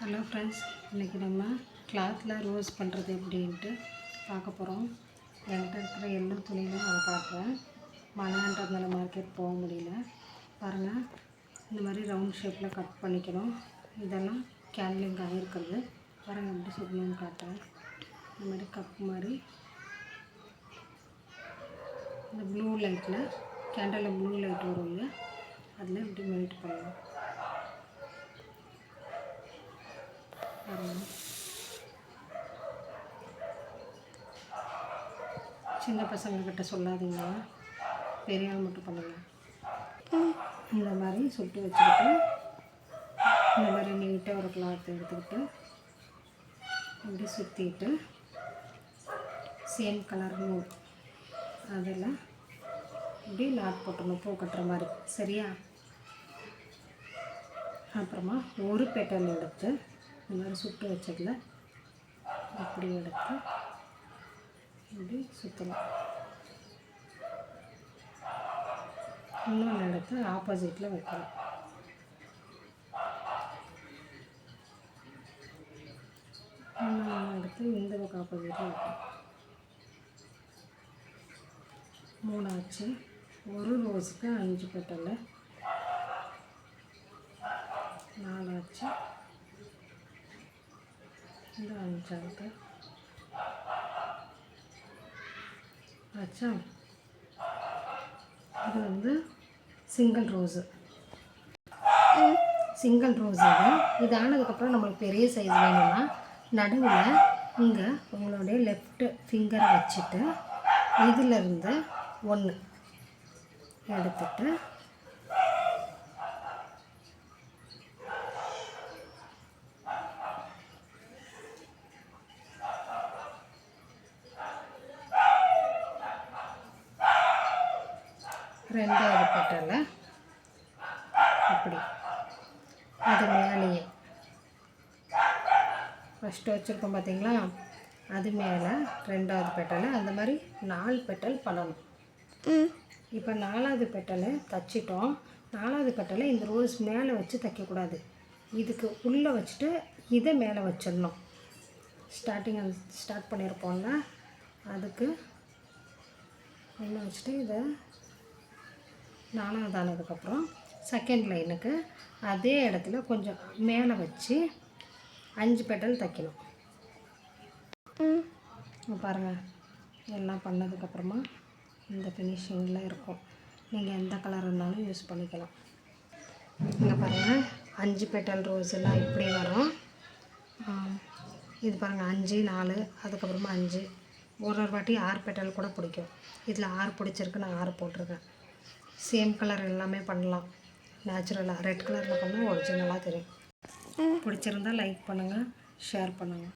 Hello friends, இன்றைக்கி நம்ம கிளாத்தில் ரோஸ் பண்ணுறது எப்படின்ட்டு பார்க்க போகிறோம். என்கிட்ட இருக்கிற எல்லா துணியிலும் நான் பார்க்குறேன். மழைன்றதுனால மார்க்கெட் போக முடியல. பாருங்கள், இந்த மாதிரி ரவுண்ட் ஷேப்பில் கட் பண்ணிக்கணும். இதெல்லாம் கேன்லிங் ஆகிருக்கிறது. பாருங்கள் எப்படி சொல்லணும்னு காட்டுறேன். இந்த மாதிரி கப் மாதிரி இந்த ப்ளூ லைட்டில் கேண்டலில் ப்ளூ லைட் வரும் இல்லையா, அதில் இப்படி மெல்ட் பண்ணணும். சின்ன பசங்கக்கிட்ட சொல்லாதீங்க, பெரியவங்க மட்டும் பண்ணுங்கள். இந்த மாதிரி சுட்டு வச்சுக்கிட்டு இந்த மாதிரி நீட்டாக ஒரு கிளாத் எடுத்துக்கிட்டு இப்படி சுற்றிட்டு சேம் கலர் நூல் அதில் இப்படி நாட் போட்டணும், பூ கட்டுற மாதிரி. சரியா? அப்புறமா ஒரு பெட்டல் எடுத்து இந்த மாதிரி சுட்டு வச்சதில் இப்படி எடுத்து இப்படி சுற்றலாம். இன்னொன்று எடுத்து ஆப்போசிட்டில் வைக்கலாம். இன்னொன்று எடுத்து இந்த பக்கம் ஆப்போசிட்டில் வைக்கலாம். 3 ஆச்சு. ஒரு ரோஸுக்கு 5 பெட்டல், 4 ஆச்சு. இந்த 5ஆவது ஆச்சா. இது வந்து சிங்கிள் ரோஸு தான். இது ஆனதுக்கப்புறம் நம்மளுக்கு பெரிய சைஸ் வேணும்னா நடுவில் இங்கே உங்களுடைய லெஃப்ட் ஃபிங்கரை வச்சுட்டு இதிலிருந்து 1 எடுத்துட்டு ரெண்டாவது பெட்டலை இப்படி அது மேலேயே ஃபஸ்ட்டு வச்சுருக்கோம் பார்த்தீங்களா, அது மேலே ரெண்டாவது பெட்டலை அந்த மாதிரி 4 பெட்டல் பண்ணணும். இப்போ 4வது பெட்டலை தைச்சிட்டோம். 4வது பெட்டலை இந்த ரோஸ் மேலே வச்சு தைக்கக்கூடாது, இதுக்கு உள்ளே வச்சுட்டு இதை மேலே வச்சிடணும். ஸ்டார்ட் பண்ணியிருப்போம்ல, அதுக்கு உள்ளே வச்சுட்டு இதை 4வது ஆனதுக்கப்புறம் செகண்ட் லைனுக்கு அதே இடத்துல கொஞ்சம் மேலே வச்சு 5 பெட்டல் தைக்கணும். பாருங்கள், எல்லாம் பண்ணதுக்கப்புறமா இந்த ஃபினிஷிங்கில் இருக்கும். நீங்கள் எந்த கலர் இருந்தாலும் யூஸ் பண்ணிக்கலாம். இங்கே பாருங்கள், 5 பெட்டல் ரோஸ் எல்லாம் இப்படி வரும். இது பாருங்கள், 5 4 அதுக்கப்புறமா 5 ஒரு வாட்டி 6 பெட்டல் கூட பிடிக்கும். இதில் 6 பிடிச்சிருக்கு, நான் 6 போட்டிருக்கேன். சேம் கலர் எல்லாமே பண்ணலாம். நேச்சுரலாக ரெட் கலரில் பண்ணால் ஒரிஜினலாக தெரியும். பிடிச்சிருந்தால் லைக் பண்ணுங்கள், ஷேர் பண்ணுங்கள்.